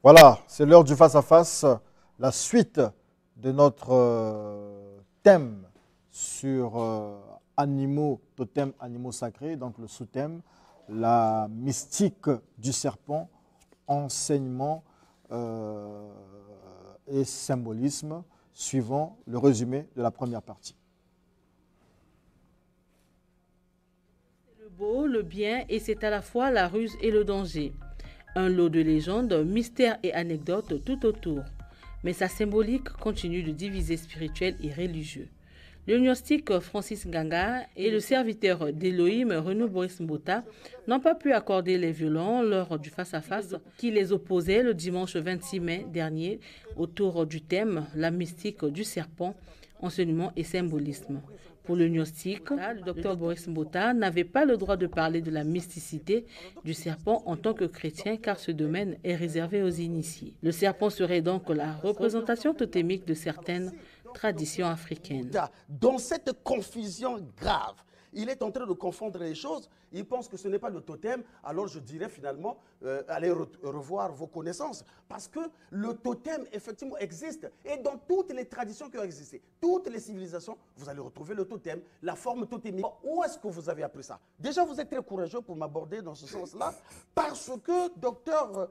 Voilà, c'est l'heure du face-à-face, la suite de notre thème sur animaux, totems, animaux sacrés, donc le sous-thème, la mystique du serpent, enseignement et symbolisme, suivant le résumé de la première partie. Le beau, le bien, et c'est à la fois la ruse et le danger. Un lot de légendes, mystères et anecdotes tout autour. Mais sa symbolique continue de diviser spirituel et religieux. Le gnostique Francis Nganga et le serviteur d'Elohim Renaud Boris Mbota n'ont pas pu accorder les violons lors du face-à-face qui les opposait le dimanche 26 mai dernier autour du thème « La mystique du serpent, enseignement et symbolisme ». Pour le gnostique, le docteur Boris Mbota n'avait pas le droit de parler de la mysticité du serpent en tant que chrétien car ce domaine est réservé aux initiés. Le serpent serait donc la représentation totémique de certaines traditions africaines. Dans cette confusion grave, il est en train de confondre les choses. Il pense que ce n'est pas le totem. Alors je dirais finalement, allez revoir vos connaissances. Parce que le totem, effectivement, existe. Et dans toutes les traditions qui ont existé, toutes les civilisations, vous allez retrouver le totem, la forme totémique. Où est-ce que vous avez appris ça? Déjà, vous êtes très courageux pour m'aborder dans ce sens-là. Parce que, docteur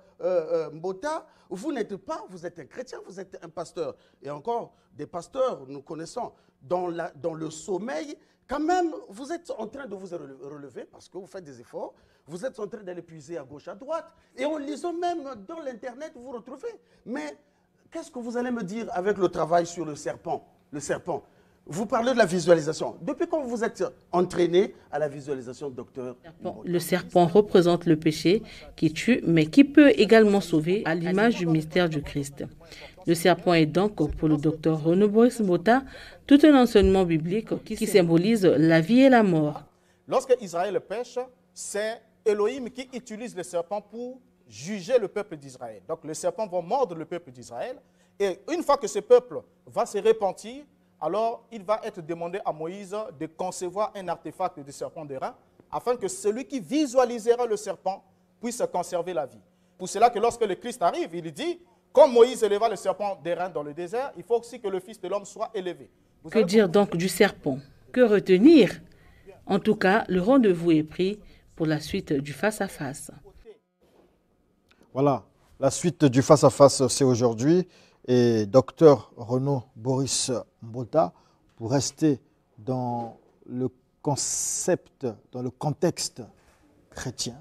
Mbota, vous n'êtes pas, vous êtes un chrétien, vous êtes un pasteur. Et encore, des pasteurs, nous connaissons, dans le sommeil, quand même, vous êtes en train de vous relever parce que vous faites des efforts. Vous êtes en train d'aller puiser à gauche, à droite. Et en lisant même dans l'Internet, vous vous retrouvez. Mais qu'est-ce que vous allez me dire avec le travail sur le serpent? Le serpent. Vous parlez de la visualisation. Depuis quand vous êtes entraîné à la visualisation, docteur? Le serpent représente le péché qui tue, mais qui peut également sauver à l'image du mystère du Christ. Le serpent est donc, pour le docteur Renaud Boris Mbota, tout un enseignement biblique qui symbolise la vie et la mort. Lorsque Israël pêche, c'est Elohim qui utilise le serpent pour juger le peuple d'Israël. Donc le serpent va mordre le peuple d'Israël. Et une fois que ce peuple va se repentir, alors il va être demandé à Moïse de concevoir un artefact de serpent d'airain afin que celui qui visualisera le serpent puisse conserver la vie. Pour cela que lorsque le Christ arrive, il dit, comme Moïse éleva le serpent d'airain dans le désert, il faut aussi que le Fils de l'homme soit élevé. Que dire donc du serpent? Que retenir? En tout cas, le rendez-vous est pris pour la suite du face-à-face. Voilà, la suite du face-à-face, c'est aujourd'hui. Et docteur Renaud Boris Mbota, pour rester dans le concept, dans le contexte chrétien,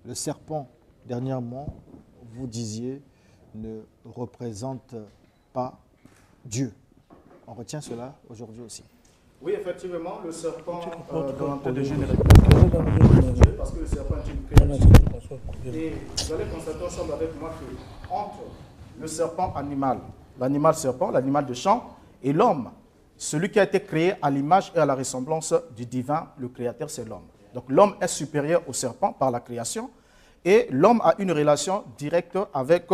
le serpent, dernièrement, vous disiez, ne représente pas Dieu. On retient cela aujourd'hui aussi. Oui, effectivement, le serpent, dans l'anthropologie, ne représente pas Dieu parce que le serpent est une créature. Et vous allez constater ensemble avec moi que entre le serpent animal, l'animal serpent, l'animal de champ, et l'homme, celui qui a été créé à l'image et à la ressemblance du divin, le créateur, c'est l'homme. Donc l'homme est supérieur au serpent par la création, et l'homme a une relation directe avec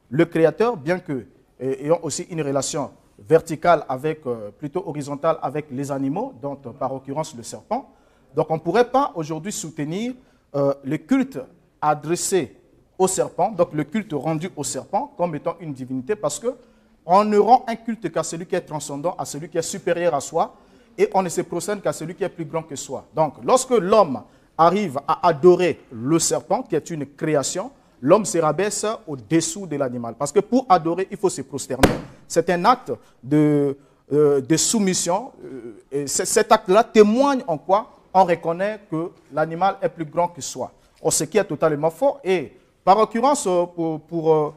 le créateur, bien que ayant aussi une relation verticale avec, plutôt horizontale avec les animaux, dont par occurrence le serpent. Donc on ne pourrait pas aujourd'hui soutenir le culte adressé au serpent, donc le culte rendu au serpent comme étant une divinité, parce qu'on ne rend un culte qu'à celui qui est transcendant, à celui qui est supérieur à soi, et on ne se procède qu'à celui qui est plus grand que soi. Donc lorsque l'homme arrive à adorer le serpent, qui est une création, l'homme se rabaisse au-dessous de l'animal. Parce que pour adorer, il faut se prosterner. C'est un acte de soumission. Et cet acte-là témoigne en quoi on reconnaît que l'animal est plus grand que soi. Ce qui est totalement faux. Et par occurrence, pour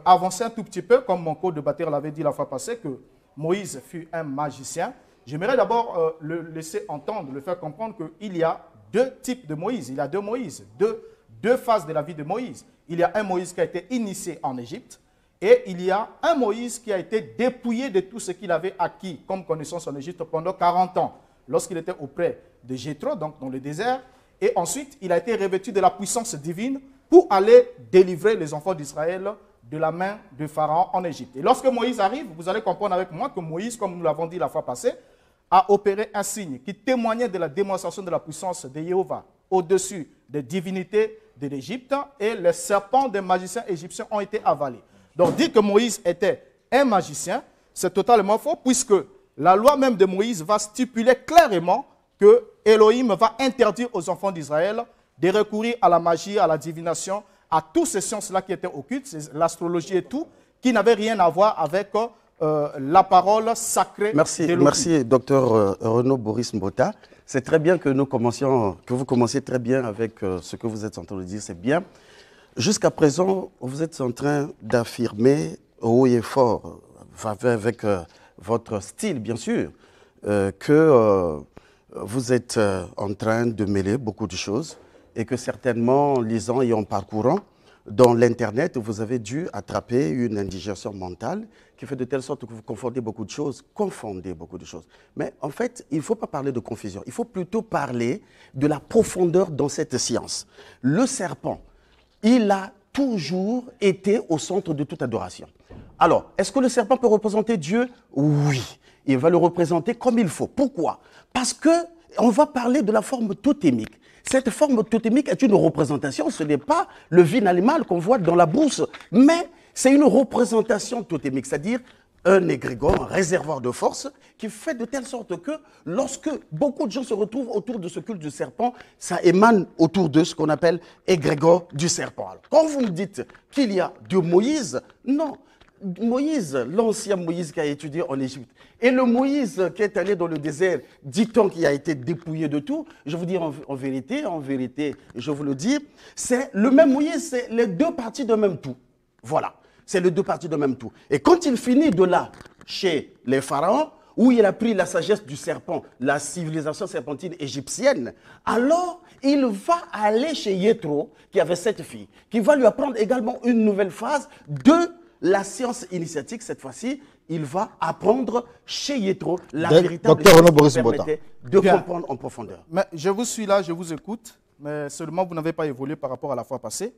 avancer un tout petit peu, comme mon co-débatteur l'avait dit la fois passée, que Moïse fut un magicien, j'aimerais d'abord le laisser entendre, le faire comprendre qu'il y a deux types de Moïse. Il y a deux Moïse, deux phases de la vie de Moïse. Il y a un Moïse qui a été initié en Égypte et il y a un Moïse qui a été dépouillé de tout ce qu'il avait acquis comme connaissance en Égypte pendant 40 ans, lorsqu'il était auprès de Jéthro, donc dans le désert. Et ensuite, il a été revêtu de la puissance divine pour aller délivrer les enfants d'Israël de la main de Pharaon en Égypte. Et lorsque Moïse arrive, vous allez comprendre avec moi que Moïse, comme nous l'avons dit la fois passée, a opéré un signe qui témoignait de la démonstration de la puissance de Jéhovah au-dessus des divinités de l'Égypte et les serpents des magiciens égyptiens ont été avalés. Donc dire que Moïse était un magicien, c'est totalement faux puisque la loi même de Moïse va stipuler clairement que Elohim va interdire aux enfants d'Israël de recourir à la magie, à la divination, à toutes ces sciences-là qui étaient occultes, l'astrologie et tout, qui n'avaient rien à voir avec la parole sacrée d'Elohim. Merci, docteur Renaud Boris Mbota. C'est très bien que vous commenciez très bien avec ce que vous êtes en train de dire, c'est bien. Jusqu'à présent, vous êtes en train d'affirmer haut et fort, avec votre style bien sûr, que vous êtes en train de mêler beaucoup de choses et que certainement, en lisant et en parcourant dans l'Internet, vous avez dû attraper une indigestion mentale qui fait de telle sorte que vous confondez beaucoup de choses. Mais en fait, il ne faut pas parler de confusion. Il faut plutôt parler de la profondeur dans cette science. Le serpent, il a toujours été au centre de toute adoration. Alors, est-ce que le serpent peut représenter Dieu? Oui, il va le représenter comme il faut. Pourquoi? Parce qu'on va parler de la forme totémique. Cette forme totémique est une représentation, ce n'est pas le vin animal qu'on voit dans la bourse, mais c'est une représentation totémique, c'est-à-dire un égrégore, un réservoir de force qui fait de telle sorte que lorsque beaucoup de gens se retrouvent autour de ce culte du serpent, ça émane autour de ce qu'on appelle égrégore du serpent. Alors, quand vous me dites qu'il y a de Moïse, non. Moïse, l'ancien Moïse qui a étudié en Égypte, et le Moïse qui est allé dans le désert, dit-on qu'il a été dépouillé de tout, je vous dis en vérité, je vous le dis, c'est le même Moïse, c'est les deux parties d'un même tout. Voilà, c'est les deux parties d'un même tout. Et quand il finit de là, chez les pharaons, où il a pris la sagesse du serpent, la civilisation serpentine égyptienne, alors il va aller chez Yéthro, qui avait 7 filles, qui va lui apprendre également une nouvelle phase de la science initiatique. Cette fois-ci, il va apprendre chez Yéthro la véritable science qui permettait de comprendre en profondeur. Mais je vous suis là, je vous écoute, mais seulement vous n'avez pas évolué par rapport à la fois passée.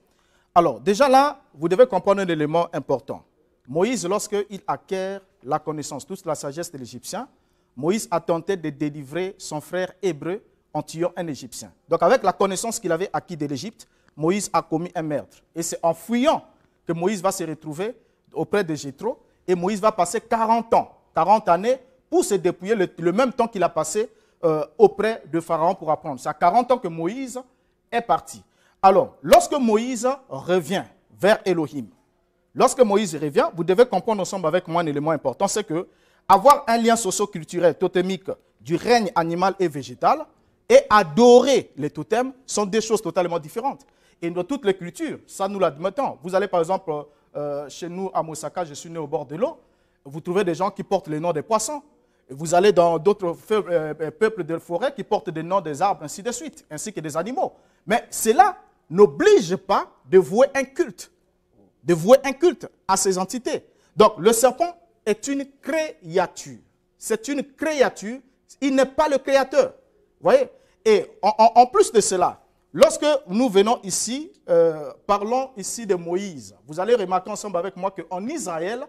Alors, déjà là, vous devez comprendre un élément important. Moïse, lorsqu'il acquiert la connaissance, toute la sagesse de l'Égyptien, Moïse a tenté de délivrer son frère hébreu en tuant un Égyptien. Donc, avec la connaissance qu'il avait acquis de l'Égypte, Moïse a commis un meurtre. Et c'est en fuyant que Moïse va se retrouver auprès de Jéthro, et Moïse va passer 40 années pour se dépouiller, le même temps qu'il a passé auprès de Pharaon pour apprendre. C'est à 40 ans que Moïse est parti. Alors, lorsque Moïse revient vers Elohim, vous devez comprendre ensemble avec moi un élément important, c'est que avoir un lien socio-culturel totémique du règne animal et végétal et adorer les totems sont des choses totalement différentes. Et dans toutes les cultures, ça nous l'admettons. Vous allez par exemple chez nous à Mosaka, je suis né au bord de l'eau, vous trouvez des gens qui portent les noms des poissons. Vous allez dans d'autres peuples de forêt qui portent des noms des arbres, ainsi de suite, ainsi que des animaux. Mais cela n'oblige pas de vouer un culte à ces entités. Donc le serpent est une créature. C'est une créature, il n'est pas le créateur. Vous voyez? Et en plus de cela, lorsque nous venons ici, parlons ici de Moïse, vous allez remarquer ensemble avec moi qu'en Israël,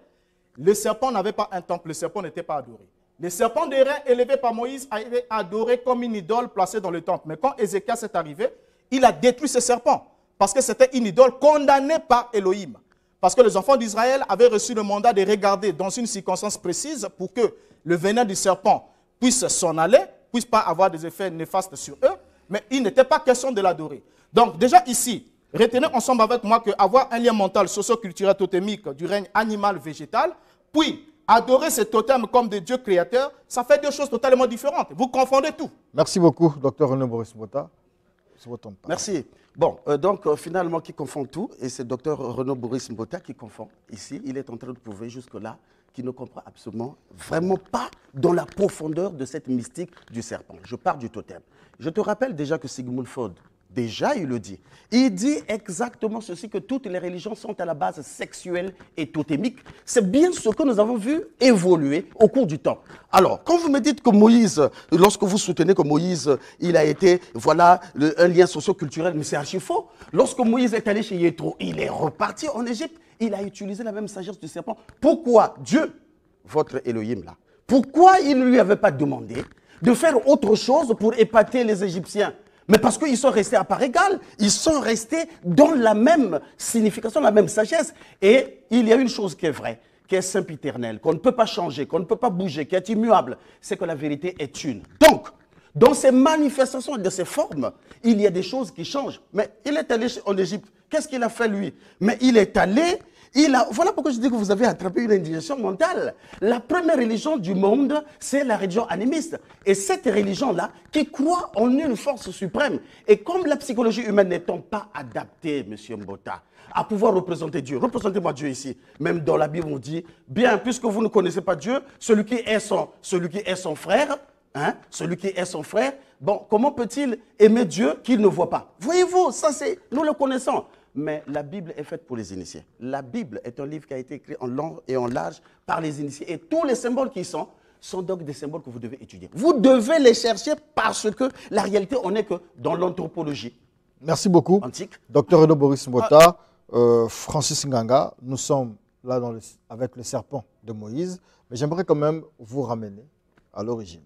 le serpent n'avait pas un temple, le serpent n'était pas adoré. Le serpent d'airain élevé par Moïse a été adoré comme une idole placée dans le temple. Mais quand Ézéchias est arrivé, il a détruit ce serpent parce que c'était une idole condamnée par Elohim. Parce que les enfants d'Israël avaient reçu le mandat de regarder dans une circonstance précise pour que le venin du serpent puisse s'en aller, puisse pas avoir des effets néfastes sur eux, mais il n'était pas question de l'adorer. Donc déjà ici, retenez ensemble avec moi qu'avoir un lien mental socio-culturel totémique du règne animal-végétal, puis adorer ces totems comme des dieux créateurs, ça fait deux choses totalement différentes. Vous confondez tout. Merci beaucoup, Dr Renaud Boris Mbota. Merci. Bon, donc finalement, qui confond tout, et c'est Dr Renaud Boris Mbota qui confond ici. Il est en train de prouver jusque-là qu'il ne comprend absolument, vraiment pas dans la profondeur de cette mystique du serpent. Je pars du totem. Je te rappelle déjà que Sigmund Freud, déjà il le dit. Il dit exactement ceci, que toutes les religions sont à la base sexuelle et totémique. C'est bien ce que nous avons vu évoluer au cours du temps. Alors, quand vous me dites que Moïse, lorsque vous soutenez que Moïse, il a été, voilà, un lien socio-culturel, mais c'est archi faux. Lorsque Moïse est allé chez Yéthro, il est reparti en Égypte, il a utilisé la même sagesse du serpent. Pourquoi Dieu, votre Elohim là, pourquoi il ne lui avait pas demandé de faire autre chose pour épater les Égyptiens? Mais parce qu'ils sont restés à part égale, ils sont restés dans la même signification, la même sagesse. Et il y a une chose qui est vraie, qui est sempiternelle, qu'on ne peut pas changer, qu'on ne peut pas bouger, qui est immuable, c'est que la vérité est une. Donc, dans ces manifestations, de ces formes, il y a des choses qui changent. Mais il est allé en Égypte. Qu'est-ce qu'il a fait, lui? Mais il est allé, voilà pourquoi je dis que vous avez attrapé une indigestion mentale. La première religion du monde, c'est la religion animiste. Et cette religion-là, qui croit en une force suprême. Et comme la psychologie humaine n'étant pas adaptée, M. Mbota, à pouvoir représenter Dieu. Représentez-moi Dieu ici. Même dans la Bible, on dit, bien, puisque vous ne connaissez pas Dieu, celui qui est son frère, hein, celui qui est son frère, bon, comment peut-il aimer Dieu qu'il ne voit pas? Voyez-vous, ça c'est, nous le connaissons. Mais la Bible est faite pour les initiés. La Bible est un livre qui a été écrit en long et en large par les initiés. Et tous les symboles qui sont donc des symboles que vous devez étudier. Vous devez les chercher parce que la réalité, on n'est que dans l'anthropologie. Merci beaucoup. Antique. Docteur Renaud Boris Mbota, Francis Nganga, nous sommes là avec le serpent de Moïse. Mais j'aimerais quand même vous ramener à l'origine.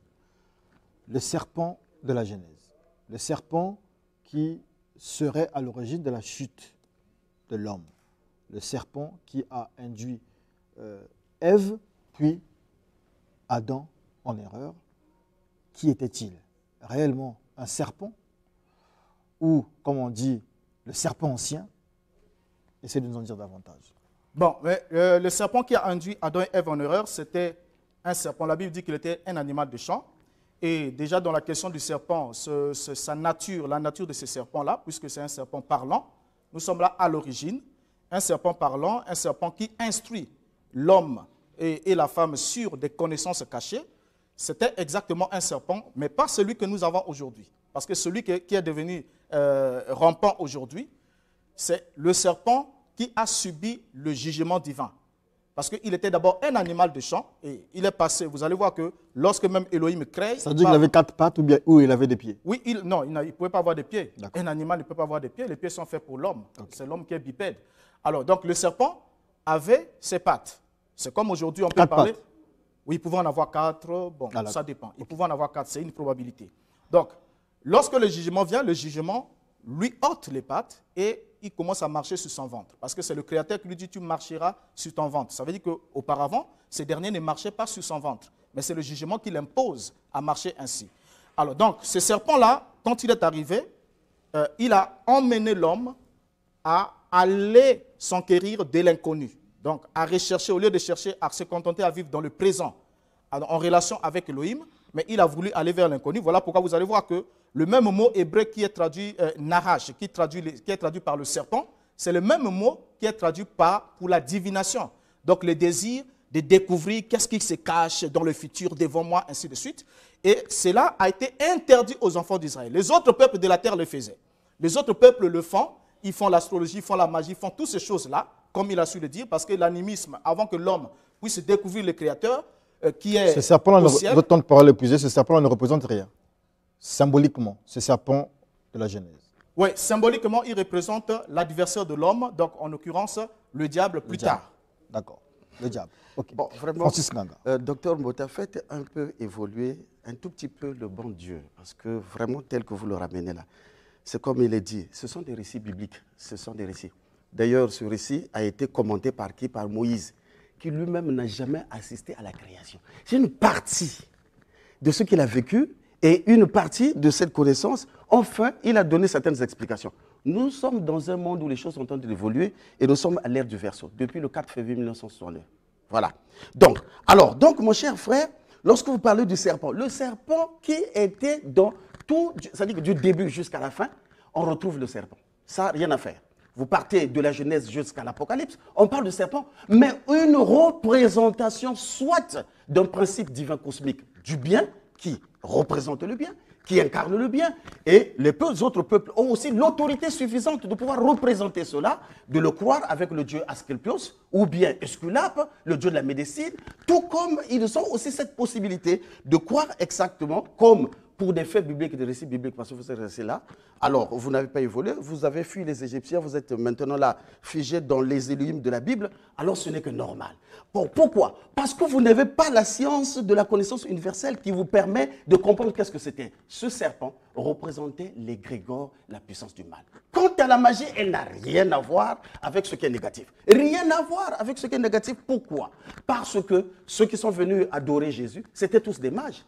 Le serpent de la Genèse. Le serpent qui serait à l'origine de la chute de l'homme. Le serpent qui a induit Ève, puis Adam en erreur. Qui était-il? Réellement un serpent? Ou, comme on dit, le serpent ancien? Essayez de nous en dire davantage. Bon, mais, le serpent qui a induit Adam et Ève en erreur, c'était un serpent. La Bible dit qu'il était un animal de champ. Et déjà dans la question du serpent, sa nature, la nature de ce serpent-là, puisque c'est un serpent parlant, nous sommes là à l'origine. Un serpent parlant, un serpent qui instruit l'homme et la femme sur des connaissances cachées. C'était exactement un serpent, mais pas celui que nous avons aujourd'hui. Parce que celui qui est devenu rampant aujourd'hui, c'est le serpent qui a subi le jugement divin. Parce qu'il était d'abord un animal de champ et il est passé. Vous allez voir que lorsque même Elohim crée... Ça veut dire qu'il avait 4 pattes ou il avait des pieds? Oui, non, il ne pouvait pas avoir des pieds. Un animal ne peut pas avoir des pieds. Les pieds sont faits pour l'homme. Okay. C'est l'homme qui est bipède. Alors, donc le serpent avait ses pattes. C'est comme aujourd'hui, on peut parler... Pattes. Oui, il pouvait en avoir 4. Bon, ça dépend. Il pouvait en avoir 4, c'est une probabilité. Donc, lorsque le jugement vient, le jugement lui ôte les pattes et il commence à marcher sur son ventre. Parce que c'est le Créateur qui lui dit, tu marcheras sur ton ventre. Ça veut dire qu'auparavant, ces derniers ne marchaient pas sur son ventre. Mais c'est le jugement qui l'impose à marcher ainsi. Alors donc, ce serpent-là, quand il est arrivé, il a emmené l'homme à aller s'enquérir de l'inconnu. Donc, à rechercher, au lieu de chercher à se contenter à vivre dans le présent, en relation avec Elohim, mais il a voulu aller vers l'inconnu. Voilà pourquoi vous allez voir que le même mot hébreu qui est traduit narash, qui est traduit par le serpent, c'est le même mot qui est traduit pour la divination. Donc le désir de découvrir qu'est-ce qui se cache dans le futur devant moi, ainsi de suite. Et cela a été interdit aux enfants d'Israël. Les autres peuples de la terre le faisaient. Les autres peuples le font. Ils font l'astrologie, ils font la magie, ils font toutes ces choses-là, comme il a su le dire, parce que l'animisme, avant que l'homme puisse découvrir le Créateur, qui est ce serpent-là, votre temps de parole épuisé, ce serpent-là ne représente rien. Symboliquement, ce serpent de la Genèse. Oui, symboliquement, il représente l'adversaire de l'homme, donc en l'occurrence, le diable plus tard. D'accord, le diable. Okay. Bon, vraiment, Francis Nganga. Docteur Mbota, faites un peu évoluer un tout petit peu le bon Dieu, parce que vraiment, tel que vous le ramenez là, c'est comme il est dit, ce sont des récits bibliques, ce sont des récits. D'ailleurs, ce récit a été commenté par qui? Par Moïse, qui lui-même n'a jamais assisté à la création. C'est une partie de ce qu'il a vécu et une partie de cette connaissance. Enfin, il a donné certaines explications. Nous sommes dans un monde où les choses sont en train d'évoluer et nous sommes à l'ère du Verseau, depuis le 4 février 1969. Voilà. Donc, mon cher frère, lorsque vous parlez du serpent, le serpent qui était dans tout, c'est-à-dire que du début jusqu'à la fin, on retrouve le serpent. Ça, rien à faire. Vous partez de la Genèse jusqu'à l'Apocalypse, on parle de serpent, mais une représentation soit d'un principe divin cosmique du bien, qui représente le bien, qui incarne le bien, et les autres peuples ont aussi l'autorité suffisante de pouvoir représenter cela, de le croire avec le dieu Asclepios, ou bien Esculape, le dieu de la médecine, tout comme ils ont aussi cette possibilité de croire exactement comme pour des faits bibliques et des récits bibliques, parce que vous êtes resté là, alors vous n'avez pas évolué, vous avez fui les Égyptiens, vous êtes maintenant là, figé dans les Élohim de la Bible, alors ce n'est que normal. Bon, pourquoi? Parce que vous n'avez pas la science de la connaissance universelle qui vous permet de comprendre qu'est-ce que c'était. Ce serpent représentait l'égrégore, la puissance du mal. Quant à la magie, elle n'a rien à voir avec ce qui est négatif. Rien à voir avec ce qui est négatif. Pourquoi? Parce que ceux qui sont venus adorer Jésus, c'était tous des mages.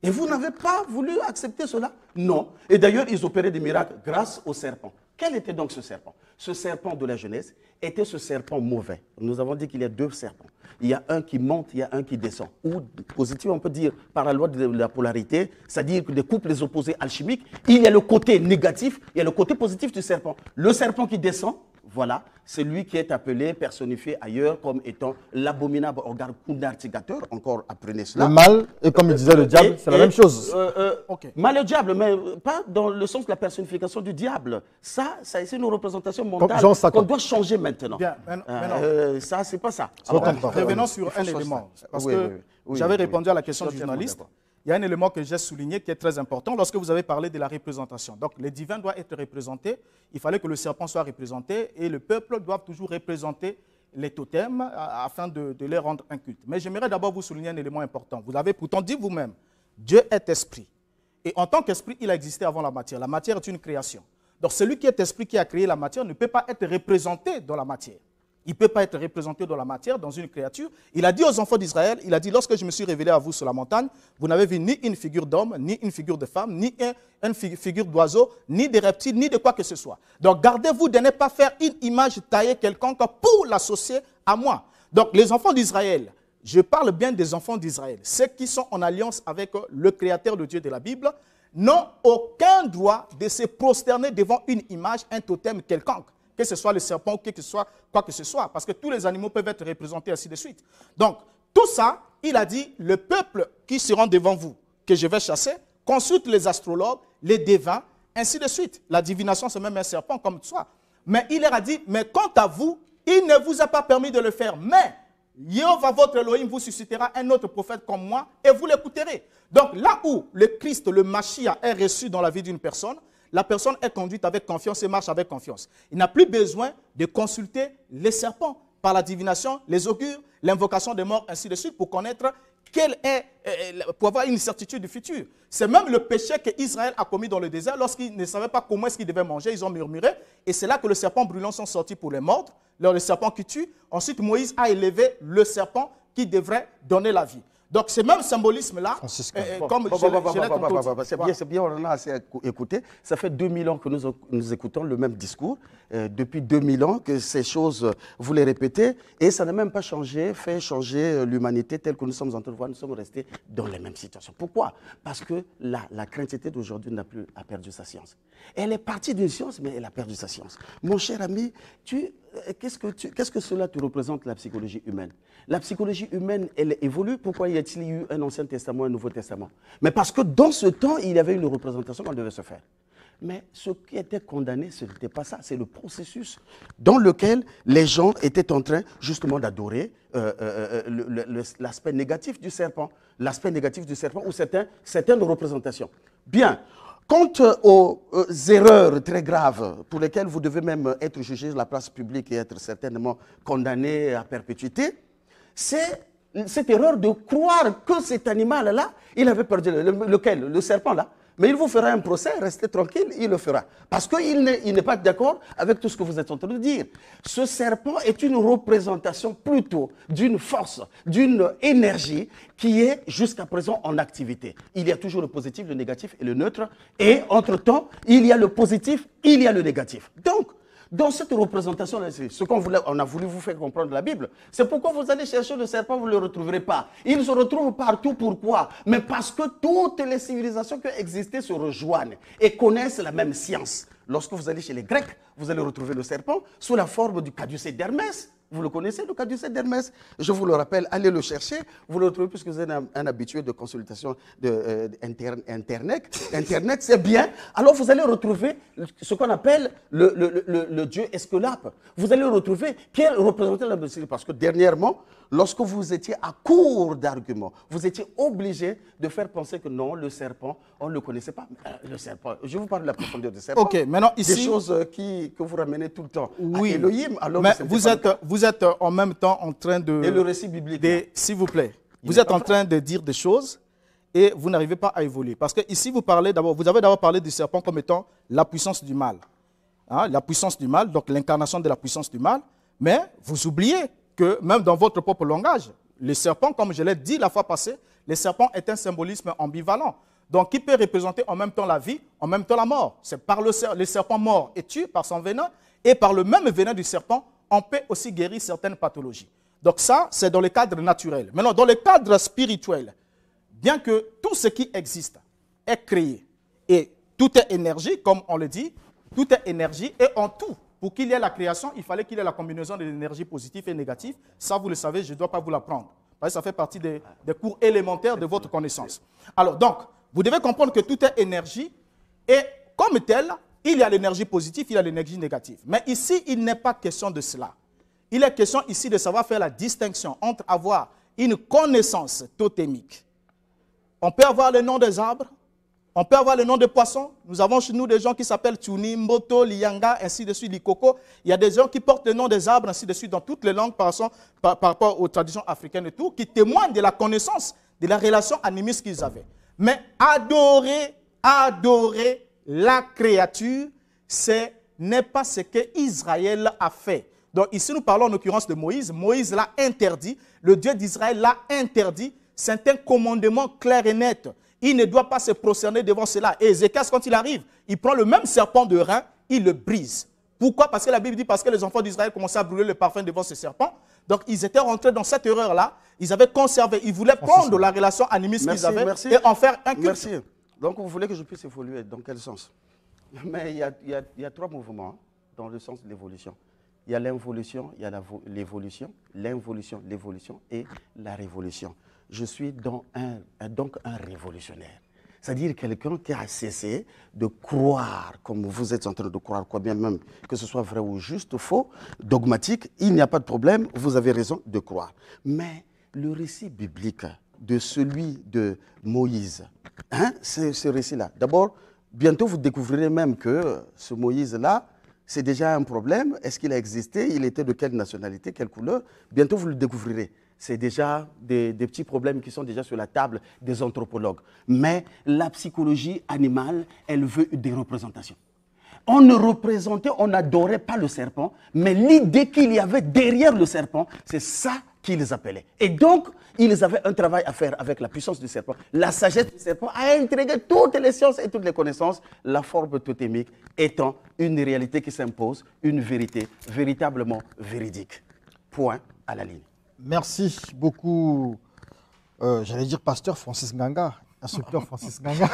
Et vous n'avez pas voulu accepter cela? Non. Et d'ailleurs, ils opéraient des miracles grâce au serpent. Quel était donc ce serpent? Ce serpent de la Genèse était ce serpent mauvais. Nous avons dit qu'il y a deux serpents. Il y a un qui monte, il y a un qui descend. Ou positif, on peut dire par la loi de la polarité, c'est-à-dire que des couples opposés alchimiques, il y a le côté négatif, il y a le côté positif du serpent. Le serpent qui descend, voilà, c'est lui qui est appelé, personnifié ailleurs comme étant l'abominable organe kundartigateur. Encore apprenez cela. Le mal, et comme il disait le diable, c'est la même chose. Mal et diable, mais pas dans le sens de la personnification du diable. Ça c'est une représentation mentale qu'on doit changer maintenant. Bien, ça, c'est pas ça. Revenons sur un élément, parce que j'avais répondu à la question du journaliste. Il y a un élément que j'ai souligné qui est très important lorsque vous avez parlé de la représentation. Donc, les divins doivent être représentés. Il fallait que le serpent soit représenté et le peuple doit toujours représenter les totems afin de les rendre un culte. Mais j'aimerais d'abord vous souligner un élément important. Vous l'avez pourtant dit vous-même. Dieu est esprit. Et en tant qu'esprit, il a existé avant la matière. La matière est une création. Donc, celui qui est esprit, qui a créé la matière, ne peut pas être représenté dans la matière. Il ne peut pas être représenté dans la matière, dans une créature. Il a dit aux enfants d'Israël, il a dit, lorsque je me suis révélé à vous sur la montagne, vous n'avez vu ni une figure d'homme, ni une figure de femme, ni une figure d'oiseau, ni de reptile, ni de quoi que ce soit. Donc gardez-vous de ne pas faire une image taillée quelconque pour l'associer à moi. Donc les enfants d'Israël, je parle bien des enfants d'Israël, ceux qui sont en alliance avec le Créateur, le Dieu de la Bible, n'ont aucun droit de se prosterner devant une image, un totem quelconque. Que ce soit le serpent ou quoi que ce soit, parce que tous les animaux peuvent être représentés ainsi de suite. Donc, tout ça, il a dit, le peuple qui seront devant vous, que je vais chasser, consulte les astrologues, les devins, ainsi de suite. La divination, c'est même un serpent comme toi. Mais il leur a dit, mais quant à vous, il ne vous a pas permis de le faire. Mais, Jéhovah, votre Elohim, vous suscitera un autre prophète comme moi, et vous l'écouterez. Donc, là où le Christ, le Mashiach, est reçu dans la vie d'une personne, la personne est conduite avec confiance et marche avec confiance. Il n'a plus besoin de consulter les serpents par la divination, les augures, l'invocation des morts, ainsi de suite, pour connaître pour avoir une certitude du futur. C'est même le péché qu'Israël a commis dans le désert lorsqu'ils ne savaient pas comment est-ce qu'ils devaient manger, ils ont murmuré. Et c'est là que le serpent brûlant sont sortis pour les mordre, le serpent qui tue. Ensuite, Moïse a élevé le serpent qui devrait donner la vie. Donc, ce même symbolisme-là, comme c'est bien, on en a assez écouté. Ça fait 2000 ans que nous écoutons le même discours. Depuis 2000 ans que ces choses, vous les répétez. Et ça n'a même pas changé, fait changer l'humanité telle que nous sommes en train de voir. Nous sommes restés dans les mêmes situations. Pourquoi? Parce que la chrétienté d'aujourd'hui a perdu sa science. Elle est partie d'une science, mais elle a perdu sa science. Mon cher ami, qu'est-ce que cela te représente, la psychologie humaine? La psychologie humaine, elle évolue. Pourquoi y a-t-il eu un Ancien Testament, un Nouveau Testament? Mais parce que dans ce temps, il y avait une représentation qu'on devait se faire. Mais ce qui était condamné, ce n'était pas ça. C'est le processus dans lequel les gens étaient en train justement d'adorer l'aspect négatif du serpent. L'aspect négatif du serpent ou certaines représentations. Bien. Quant aux erreurs très graves pour lesquelles vous devez même être jugé dans la place publique et être certainement condamné à perpétuité, c'est cette erreur de croire que cet animal-là, il avait perdu lequel? Le serpent-là. Mais il vous fera un procès, restez tranquille, il le fera. Parce qu'il n'est pas d'accord avec tout ce que vous êtes en train de dire. Ce serpent est une représentation plutôt d'une force, d'une énergie qui est jusqu'à présent en activité. Il y a toujours le positif, le négatif et le neutre. Et entre-temps, il y a le positif, il y a le négatif. Donc, dans cette représentation, ce qu'on a voulu vous faire comprendre la Bible, c'est pourquoi vous allez chercher le serpent, vous ne le retrouverez pas. Il se retrouve partout, pourquoi? Mais parce que toutes les civilisations qui ont existé se rejoignent et connaissent la même science. Lorsque vous allez chez les Grecs, vous allez retrouver le serpent sous la forme du caducée d'Hermès. Vous le connaissez, le caducée d'Hermès. Je vous le rappelle, allez le chercher. Vous le retrouvez puisque vous êtes un habitué de consultation Internet. Internet, c'est bien. Alors, vous allez retrouver ce qu'on appelle le dieu Esculape. Vous allez le retrouver. Pierre représentait l'imbécile parce que dernièrement, lorsque vous étiez à court d'arguments, vous étiez obligé de faire penser que non, le serpent, on ne le connaissait pas. Le serpent, je vous parle de la profondeur du serpent. Ok, maintenant ici... Des choses que vous ramenez tout le temps. Oui, à Elohim, alors mais vous êtes en même temps en train de... Et le récit biblique. S'il vous plaît, vous êtes en train de dire des choses et vous n'arrivez pas à évoluer. Parce que ici, vous avez d'abord parlé du serpent comme étant la puissance du mal. Hein, la puissance du mal, donc l'incarnation de la puissance du mal. Mais vous oubliez que même dans votre propre langage, le serpent, comme je l'ai dit la fois passée, le serpent est un symbolisme ambivalent. Donc, qui peut représenter en même temps la vie, en même temps la mort. C'est par le serpent mort et tue par son venin, et par le même venin du serpent, on peut aussi guérir certaines pathologies. Donc ça, c'est dans le cadre naturel. Maintenant, dans le cadre spirituel, bien que tout ce qui existe est créé, et tout est énergie, comme on le dit, tout est énergie, et en tout, pour qu'il y ait la création, il fallait qu'il y ait la combinaison de l'énergie positive et négative. Ça, vous le savez, je ne dois pas vous l'apprendre. Parce que ça fait partie des cours élémentaires de votre connaissance. Alors donc, vous devez comprendre que tout est énergie, et comme tel, il y a l'énergie positive, il y a l'énergie négative. Mais ici, il n'est pas question de cela. Il est question ici de savoir faire la distinction entre avoir une connaissance totémique. On peut avoir le nom des arbres, on peut avoir le nom des poissons. Nous avons chez nous des gens qui s'appellent Tuni, Mboto, Lianga, ainsi de suite, Likoko. Il y a des gens qui portent le nom des arbres, ainsi de suite, dans toutes les langues par rapport aux traditions africaines et tout, qui témoignent de la connaissance, de la relation animiste qu'ils avaient. Mais adorer la créature, ce n'est pas ce qu'Israël a fait. Donc ici, nous parlons en l'occurrence de Moïse. Moïse l'a interdit. Le Dieu d'Israël l'a interdit. C'est un commandement clair et net. Il ne doit pas se prosterner devant cela. Et Ézéchias, quand il arrive, il prend le même serpent de rein, il le brise. Pourquoi? Parce que la Bible dit parce que les enfants d'Israël commençaient à brûler le parfum devant ce serpent. Donc ils étaient rentrés dans cette erreur-là. Ils avaient conservé, ils voulaient prendre la relation animiste qu'ils avaient et en faire un culte. Merci. Donc vous voulez que je puisse évoluer, dans quel sens? Mais il y a trois mouvements dans le sens de l'évolution. Il y a l'involution, il y a l'évolution, l'involution, l'évolution et la révolution. Je suis donc un révolutionnaire. C'est-à-dire quelqu'un qui a cessé de croire, comme vous êtes en train de croire, quoi bien même, que ce soit vrai ou juste, faux, dogmatique, il n'y a pas de problème, vous avez raison de croire. Mais le récit biblique de celui de Moïse, hein, c'est ce récit-là. D'abord, bientôt vous découvrirez même que ce Moïse-là, c'est déjà un problème. Est-ce qu'il a existé? Il était de quelle nationalité, quelle couleur? Bientôt vous le découvrirez. C'est déjà des petits problèmes qui sont déjà sur la table des anthropologues. Mais la psychologie animale, elle veut des représentations. On ne représentait, on n'adorait pas le serpent, mais l'idée qu'il y avait derrière le serpent, c'est ça qu'ils appelaient. Et donc, ils avaient un travail à faire avec la puissance du serpent. La sagesse du serpent a intégré toutes les sciences et toutes les connaissances, la forme totémique étant une réalité qui s'impose, une vérité véritablement véridique. Point à la ligne. Merci beaucoup, j'allais dire pasteur Francis Nganga, instructeur Francis Nganga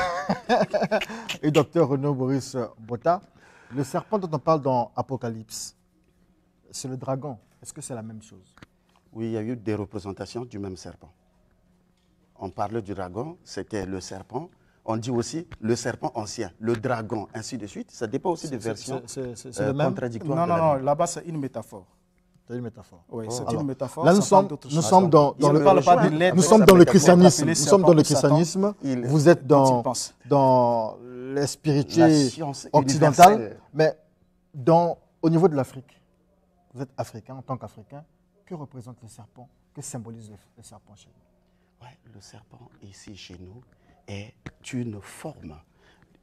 et docteur Renaud Boris Bota. Le serpent dont on parle dans Apocalypse, c'est le dragon. Est-ce que c'est la même chose? Oui, il y a eu des représentations du même serpent. On parle du dragon, c'était le serpent. On dit aussi le serpent ancien, le dragon, ainsi de suite. Ça dépend aussi des versions contradictoires. Non, là-bas, c'est une métaphore. C'est une métaphore. Oui, c'est une métaphore. Là, nous sommes dans le christianisme. Nous sommes dans le christianisme. Vous êtes dans les spirituels occidentales. Mais au niveau de l'Afrique, vous êtes africain, en tant qu'Africain, que représente le serpent? Que symbolise le serpent chez nous? Ouais, le serpent, ici, chez nous, est une forme.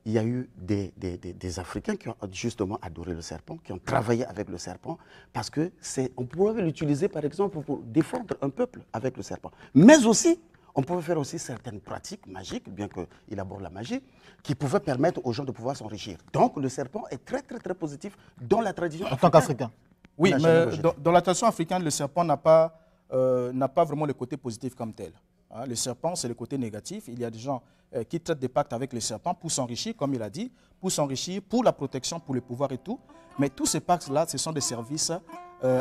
Il y a eu des Africains qui ont justement adoré le serpent, qui ont travaillé avec le serpent, parce que on pouvait l'utiliser, par exemple, pour défendre un peuple avec le serpent. Mais aussi, on pouvait faire aussi certaines pratiques magiques, bien qu'il aborde la magie, qui pouvaient permettre aux gens de pouvoir s'enrichir. Donc, le serpent est très, très, très positif dans la tradition africaine. En tant qu'Africain. Oui, mais dans la tradition africaine, le serpent n'a pas vraiment le côté positif comme tel. Hein, le serpent, c'est le côté négatif. Il y a des gens qui traitent des pactes avec le serpent pour s'enrichir, comme il a dit, pour s'enrichir, pour la protection, pour le pouvoir et tout. Mais tous ces pactes-là, ce sont des services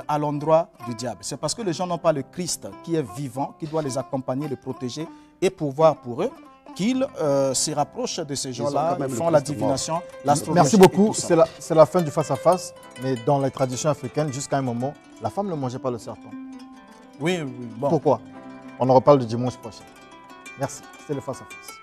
à l'endroit du diable. C'est parce que les gens n'ont pas le Christ qui est vivant, qui doit les accompagner, les protéger et pourvoir pour eux, qu'ils se rapprochent de ces gens-là, ils font la divination, l'astrologie. Merci beaucoup. C'est la fin du face-à-face, mais dans les traditions africaines, jusqu'à un moment, la femme ne mangeait pas le serpent. Oui, bon. Pourquoi? On en reparle le dimanche prochain. Merci. C'était le face-à-face.